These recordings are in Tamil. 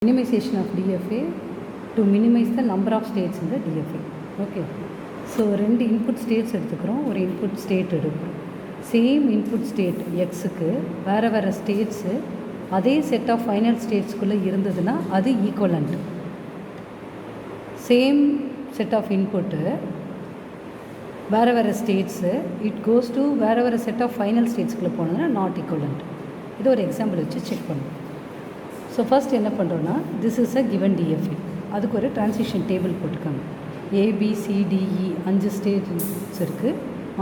Minimization of DFA to minimize the number of states in the DFA. Okay. So, ரெண்டு இன்புட் ஸ்டேட்ஸ் எடுத்துக்கிறோம், ஒரு இன்புட் ஸ்டேட் எடுக்கிறோம். சேம் இன்புட் ஸ்டேட் எக்ஸுக்கு வேறு வேறு ஸ்டேட்ஸு அதே செட் ஆஃப் ஃபைனல் ஸ்டேட்ஸ்குள்ளே இருந்ததுன்னா அது equivalent. Same set of input வேறு வேறு ஸ்டேட்ஸு இட் கோஸ் டு வேறு வேறு செட் ஆஃப் ஃபைனல் ஸ்டேட்ஸ்குள்ளே போனதுன்னா நாட் ஈக்குவலண்ட். இது ஒரு எக்ஸாம்பிள் வச்சு செக் பண்ணுவோம். ஸோ ஃபஸ்ட் என்ன பண்ணுறோன்னா, this is a given TFA. அதுக்கு ஒரு ட்ரான்சிஷன் டேபிள் போட்டுக்காங்க. ஏபிசிடிஇ 5 ஸ்டேஜஸ் இருக்குது.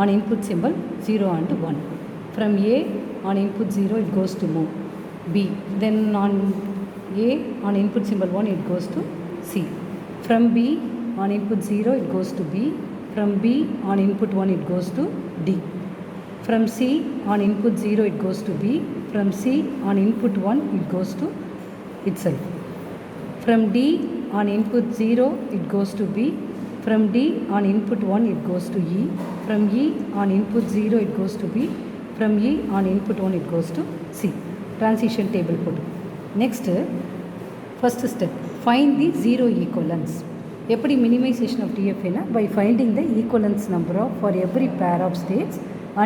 On input symbol 0 and 1. From A on input 0 it goes to move B. Then on A on input symbol 1 it goes to C. From B on input 0 it goes to B. From B on input 1 it goes to D. From C on input 0 it goes to B. From C on input 1 it goes to itself. From D on input 0 it goes to B. From D on input 1 it goes to E. From E on input 0 it goes to B. From E on input 1 it goes to C. Transition table put. Next, first step, find the zero equivalence. எப்படி minimization of DFA na? By finding the equivalence number of for every pair of states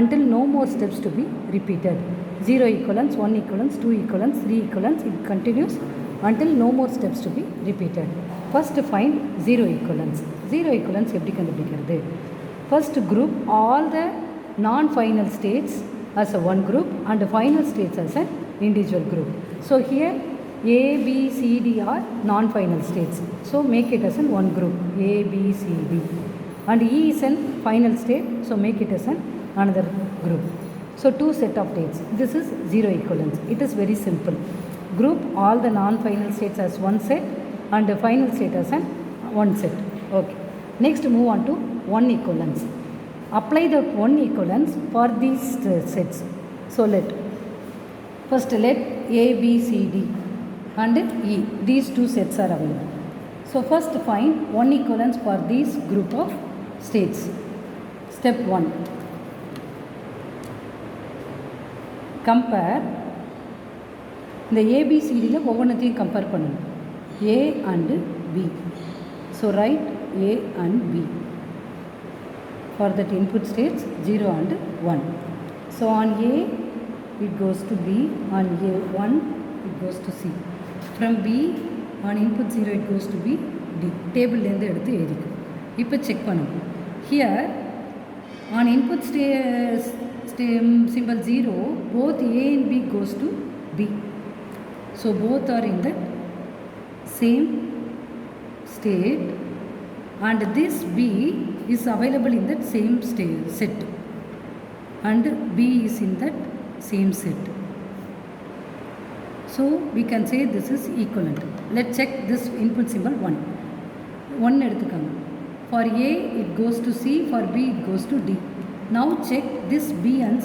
until no more steps to be repeated. 0 equivalence, 1 equivalence, 2 equivalence, 3 equivalence, it continues until no more steps to be repeated. First find zero equivalence. Zero equivalence எப்படி கண்டுபிடிக்கிறது? First group all the non-final states as a one group and the final states as an individual group. So here A, B, C, D are non-final states. So make it as an one group A, B, C, D. And E is an final state. So make it as an another group. So two set of states. This is zero equivalence. It is very simple. Group all the non-final states as one set and the final state as an one set. Okay. Next move on to one equivalence. Apply the one equivalence for these sets. So first let A, B, C, D and E. These two sets are available. So first find one equivalence for these group of states. Step 1. Compare இந்த ஏபிசிடியில் ஒவ்வொன்றத்தையும் கம்பேர் பண்ணணும். A and B. So write A and B. For that input states 0 and 1. So on A it goes to B, on A1 it goes to C. From B on input 0 it goes to B, D. டேபிள்லேருந்து எடுத்து எழுதிக்கும். இப்போ செக் பண்ணணும். Here on input symbol 0 both A and B goes to B. So both are in the same state and this B is available in that same set and B is in that same set. So we can say this is equivalent. Let's check this input symbol 1. 1 எடுத்துக்காங்க. For A it goes to C, for B it goes to D. Now check this B and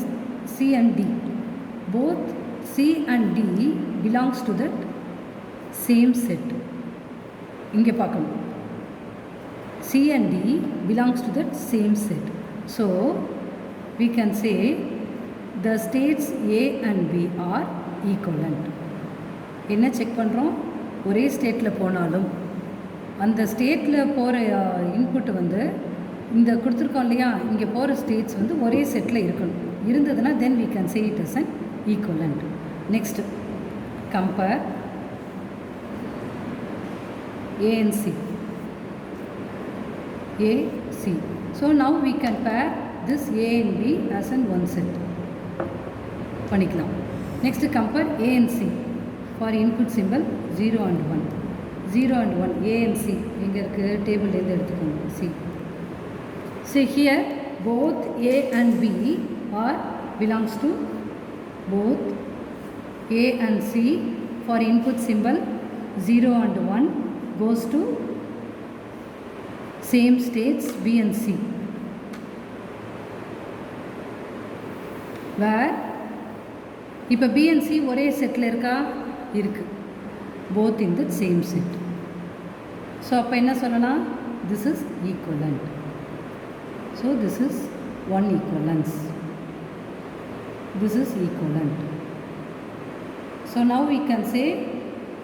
C and D. Both C and D belongs to that same set. இங்கே பார்க்கணும். C and D belongs to that same set. So we can say the states A and B are equivalent. என்ன செக் பண்ணுறோம்? ஒரே ஸ்டேட்டில் போனாலும் அந்த ஸ்டேட்டில் போகிற இன்புட் வந்து இந்த கொடுத்துருக்கோம் இல்லையா, இங்கே போகிற ஸ்டேட்ஸ் வந்து ஒரே செட்டில் இருக்கணும். இருந்ததுன்னா தென் we can say it as an equivalent. Next, compare A and C. A, C. So now we can pair this A and B as an one set. பண்ணிக்கலாம். Next compare A and C for input symbol 0 and 1. 0 and 1 A and C எங்கே இருக்குது? டேபிள்லேருந்து எடுத்துக்கோங்க. C. So here both A and B are belongs to both A and C for input symbol 0 and 1 goes to same states B and C. Where இப்போ B and C ஒரே செட்டில் இருக்கா? இருக்கு. Both in the same set. So அப்போ என்ன சொல்லலாம்? This is equivalent. So this is one equivalence. This is equivalent. So now we can say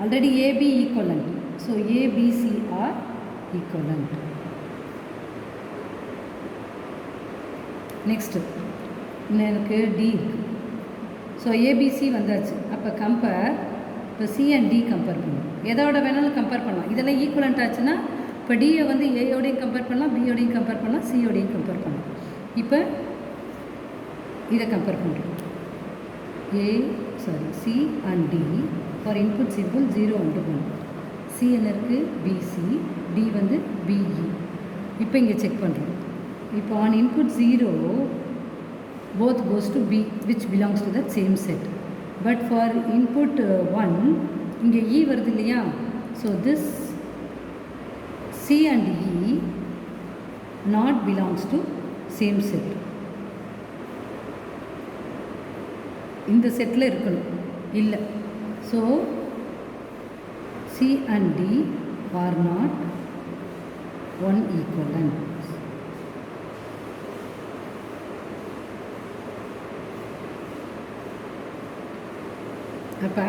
already AB equivalent. So ABC are equivalent. Next எனக்கு D இருக்கு. ஸோ ஏபிசி வந்தாச்சு. அப்போ கம்பேர், இப்போ சி அண்ட் டி கம்பேர் பண்ணணும். எதோட வேணாலும் கம்பேர் பண்ணலாம். இதெல்லாம் ஈக்குவலண்ட் ஆச்சுன்னா இப்போ டியை வந்து ஏயோடையும் கம்பேர் பண்ணலாம், பியோடையும் கம்பேர் பண்ணலாம், சியோடையும் கம்பேர் பண்ணலாம். இப்போ இதை கம்பேர் பண்ணுறோம். C and D for input symbol 0 and 1. C என்ன இருக்குது? பிசி. டி வந்து பிஇ. இப்போ இங்கே செக் பண்ணுறோம். இப்போ on input 0 both goes to B, which belongs to the same set. But for input 1 இங்கே E வருது இல்லையா? So this C and E not belongs to same set. இந்த செட்டில் இருக்கணும், இல்லை. So C and D are not one equivalent.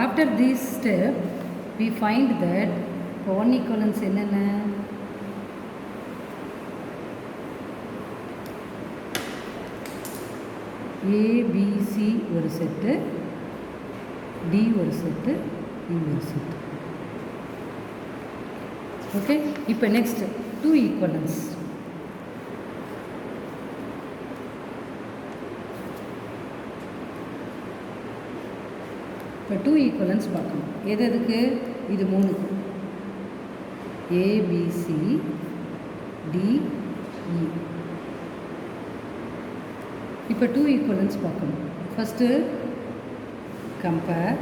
After this step we find that one equivalence என்னென்ன? ABC ஒரு செட்டு, D ஒரு செட்டு, E ஒரு செட்டு. ஓகே, இப்போ நெக்ஸ்ட் 2 ஈக்குவலன்ஸ். இப்போ 2 ஈக்குவலன்ஸ் பார்க்கணும். எதுக்கு? இது 3க்கு ஏபிசி டிஇ. இப்போ 2 ஈக்குவலன்ஸ் பார்க்கணும். ஃபஸ்ட்டு கம்பேர்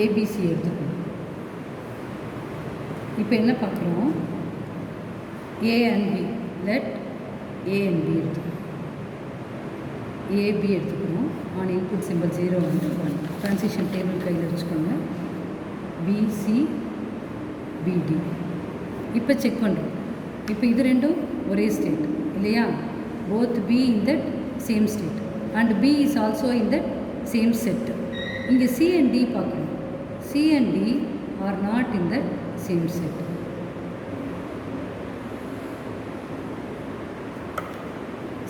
ஏபிசி எடுத்துக்கணும். இப்போ என்ன பார்க்குறோம்? A and B. Let A and B எடுத்துக்கணும். ஏபி எடுத்துக்கணும். On input symbol 0 and 1. Transition table கையில் வச்சுக்கோங்க. பிசி பிடி. இப்போ செக் பண்ணுறோம். இப்போ இது ரெண்டும் ஒரே ஸ்டேட் இல்லையா? Both B in that same state and B is also in that same set. இங்கே சி அண்ட் டி பார்க்குறோம். C and D are not in that same set.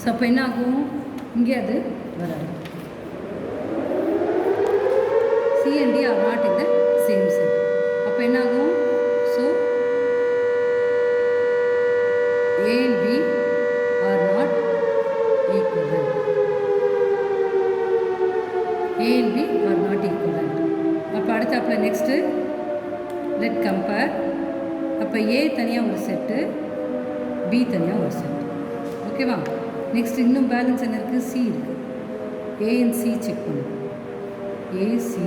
So அப்போ என்ன ஆகும்? இங்கே அது வராது. C and D are not in the same set. அப்போ என்ன ஆகும்? So A and B are not equivalent. A and B are not equivalent. அப்போ அடுத்தாப்பில் நெக்ஸ்ட்டு லெட் கம்பேர். அப்போ ஏ தனியாக ஒரு செட்டு, பி தனியாக ஒரு செட்டு. ஓகேவா? நெக்ஸ்ட் இன்னும் பேலன்ஸ் என்ன இருக்குது? சி இருக்குது. ஏ அண்ட் சி செக் பண்ணும். A C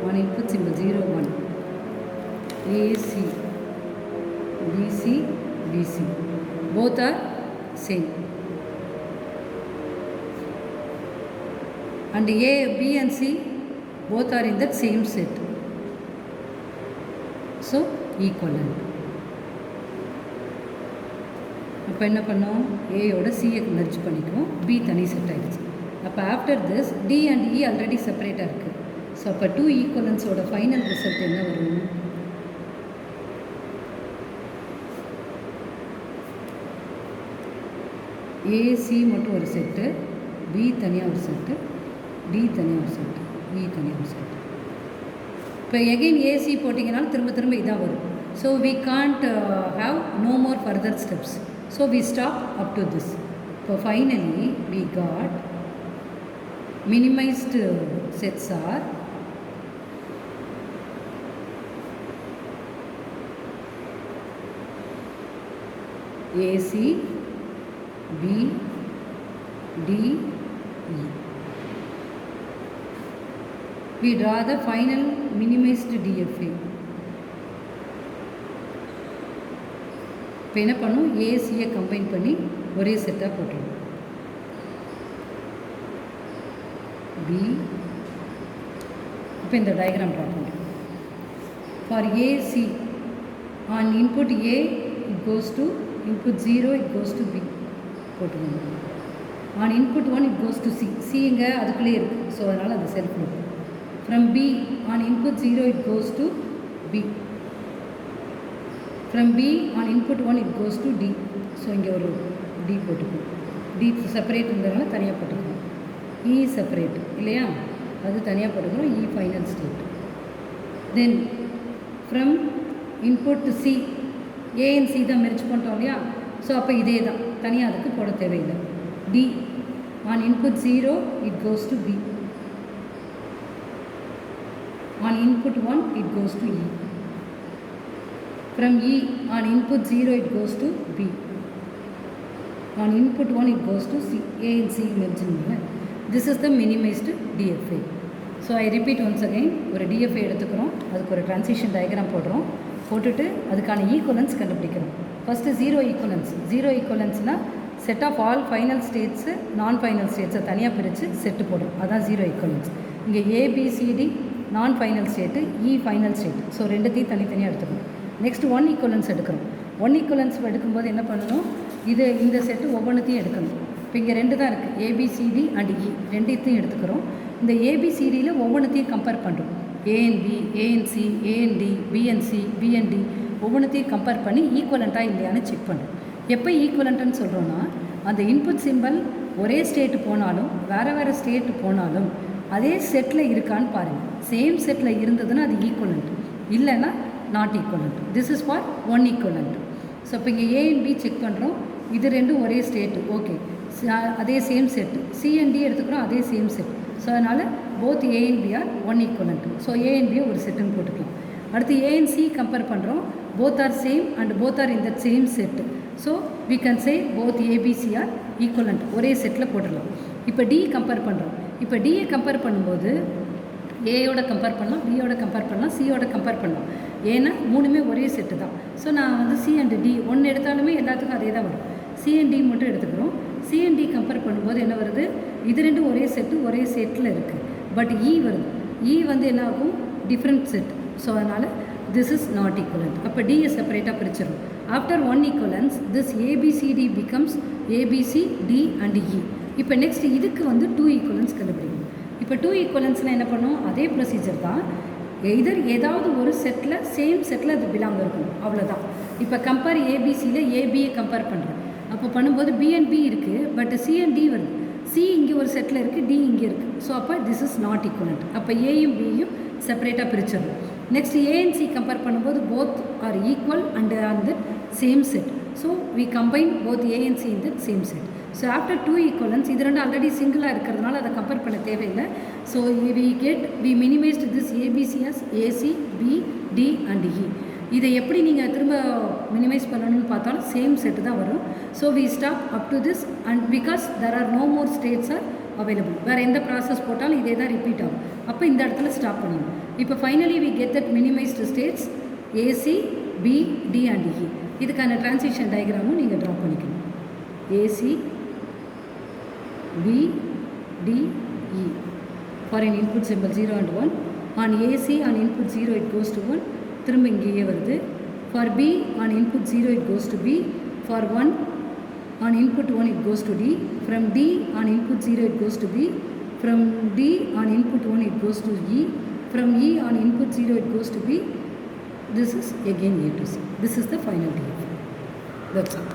on input symbol 0 1. A C B C B C both are same. And A, B and C both are in that same set. So equivalent. அப்போ என்ன பண்ணோம்? ஏயோட சியை மெர்ஜ் பண்ணிக்குவோம். பி தனி செட் ஆகிடுச்சு. அப்போ after this D and E already செப்பரேட்டாக இருக்குது. ஸோ அப்போ 2 ஈக்குவலன்ஸோட ஃபைனல் ரிசல்ட் என்ன வரும்? ஏசி மட்டும் ஒரு செட்டு, பி தனியாக ஒரு செட்டு, டி தனியாக ஒரு செட்டு, இ தனியாக ஒரு செட்டு. இப்போ எகெயின் ஏசி போட்டிங்கனாலும் திரும்ப திரும்ப இதாக வரும். So we can't have no more further steps. So we stop up to this. இப்போ finally we got minimized sets are AC, B, D, E. We draw the final minimized DFA. இப்போ என்ன பண்ணும்? ஏசியை கம்பைன் பண்ணி ஒரே செட்டாக போட்டுருவோம். பி. இப்போ இந்த டயக்ராம் ட்ரா பண்ணுறோம். For AC on input A it goes to input 0 it goes to B போட்டுக்கோங்க. On input 1 it goes to C. C இங்கே அதுக்குள்ளே இருக்குது. ஸோ அதனால் அது self loop. From B on input 0 it goes to B. From B on input 1 it goes to D. So இங்கே ஒரு D போட்டுக்கும். D செப்பரேட் இருந்ததுனால தனியாக போட்டுக்கணும். E செப்பரேட் இல்லையா, அது தனியாக போட்டுக்கணும். E final state. Then from input to C, A and C தான் மெர்ஜ் பண்ணிட்டோம் இல்லையா. ஸோ அப்போ இதே தான், தனியாக அதுக்கு போட தேவையில்லை. D on input 0 it goes to B. On input 1 it goes to E. From E on input 0 it goes to B. On input 1 it goes to C. A and C mentioned. This is the minimized DFA. So I repeat once again, ஒரு DFA எடுத்துக்கிறோம், அதுக்கு ஒரு transition diagram போடுறோம், போட்டுட்டு அதுக்கான ஈக்குவலன்ஸ் கண்டுபிடிக்கிறோம். ஃபஸ்ட்டு ஜீரோ ஈக்குவலன்ஸ்னால் set of all final states non final ஸ்டேட்ஸை தனியாக பிரித்து செட்டு போடும், அதான் ஜீரோ ஈக்குவலன்ஸ். இங்கே ABCD non final state, E final state. So ரெண்டுத்தையும் தனித்தனியாக எடுத்துக்கணும். நெக்ஸ்ட் ஒன் ஈக்குவலன்ஸ் எடுக்கிறோம். ஒன் ஈக்குவலன்ஸ் எடுக்கும்போது என்ன பண்ணணும், இந்த செட்டு ஒவ்வொன்றுத்தையும் எடுக்கணும். இப்போ இங்கே ரெண்டு தான் இருக்குது, ஏபிசிடி அண்ட் இ ரெண்டுத்தையும் எடுத்துக்கிறோம். இந்த ஏபிசிடியில் ஒவ்வொன்றுத்தையும் கம்பேர் பண்ணுறோம். A and B, A and C, A and D, B and C, B and D ஒவ்வொன்றுத்தையும் கம்பேர் பண்ணி ஈக்குவலண்ட்டாக இல்லையான்னு செக் பண்ணுறோம். எப்போ ஈக்குவலண்ட்டுன்னு சொல்கிறோன்னா, அந்த இன்புட் சிம்பிள் ஒரே ஸ்டேட்டு போனாலும் வேறு ஸ்டேட்டு போனாலும் அதே செட்டில் இருக்கான்னு பாருங்கள். சேம் செட்டில் இருந்ததுன்னா அது ஈக்குவலண்ட், இல்லைன்னா not equivalent. This is for one equivalent. So இப்போ இங்கே ஏ அண்ட் பி செக் பண்ணுறோம், இது ரெண்டும் ஒரே ஸ்டேட்டு, ஓகே, அதே same set. C and D எடுத்துக்கிறோம், அதே சேம் செட். ஸோ அதனால் both A and B are one equivalent. So A and பியை ஒரு செட்டுன்னு போட்டுக்கலாம். அடுத்து ஏ அண்ட் சி கம்பேர் பண்ணுறோம், both are same and both are in that same set. So we can say both ABC are equivalent, ஒரே செட்டில் போட்டுடலாம். இப்போ D கம்பேர் பண்ணுறோம். இப்போ Dயை கம்பேர் பண்ணும்போது ஏயோட கம்பேர் பண்ணலாம், பியோட கம்பேர் பண்ணலாம், சியோட கம்பேர் பண்ணலாம். ஏன்னா மூணுமே ஒரே செட்டு தான். ஸோ நான் வந்து சி அண்ட் டி ஒன்று எடுத்தாலுமே எல்லாத்துக்கும் அதே தான் வரும். சி அண்ட் டி மட்டும் எடுத்துக்கிறோம். சி அண்ட் டி கம்பேர் பண்ணும்போது என்ன வருது, இது ரெண்டும் ஒரே செட்டு, ஒரே செட்டில் இருக்குது. பட் இ வருது, இ வந்து என்ன ஆகும், டிஃப்ரெண்ட் செட். ஸோ அதனால் this is not equivalent. அப்போ D is செப்பரேட்டாக பிரிச்சிடும். After one equivalence this ABCD becomes ABC, D and E. இப்போ நெக்ஸ்ட் இதுக்கு வந்து டூ ஈக்குவலன்ஸ் கண்டுபிடிக்கணும். இப்போ டூ ஈக்குவலன்ஸ்னால் என்ன பண்ணும், அதே ப்ரொசீஜர் தான். எதர் ஏதாவது ஒரு செட்டில் சேம் செட்டில் அது பிலாங் இருக்கும், அவ்வளோதான். இப்போ கம்பேர் ஏபிசியில் ஏபியை கம்பேர் பண்ணுறேன். அப்போ பண்ணும்போது பி அண்ட் பி இருக்குது, பட் சி அண்ட் டி வருது. சி இங்கே ஒரு செட்டில் இருக்குது, டி இங்கே இருக்குது. ஸோ அப்போ திஸ் இஸ் நாட் ஈக்குவலண்ட். அப்போ ஏயும் பியும் செப்பரேட்டாக பிரிச்சிடணும். Next A and C compare பண்ணும்போது both are equal and on the same set. So we combine both A and C in the same set. So after two equivalence, இது ரெண்டு ஆல்ரெடி சிங்கிளாக இருக்கிறதுனால அதை கம்பேர் பண்ண தேவையில்லை. So we minimized this ABC as AC, B, D and E. இதை எப்படி நீங்கள் திரும்ப மினிமைஸ் பண்ணணும்னு பார்த்தாலும் சேம் செட்டு தான் வரும். So we stop up to this and because there are no more states are available. வேறு எந்த ப்ராசஸ் போட்டாலும் இதே தான் ரிப்பீட் ஆகும். அப்போ இந்த இடத்துல ஸ்டாப் பண்ணணும். இப்போ finally we get that minimized states AC, B, D and E. இதுக்கான டிரான்சிஷன் டயக்ராமும் நீங்கள் ட்ரா பண்ணிக்கணும். AC, B, D, E for an input symbol 0 and 1. on AC on input 0 it goes to 1, திரும்ப இங்கேயே வருது. for B on input 0 it goes to B. for 1 on input 1 it goes to D. from D on input 0 it goes to B. from D on input 1 it goes to E. from E on input 0 it goes to B. This is again A to C. This is the final DFA. That's all.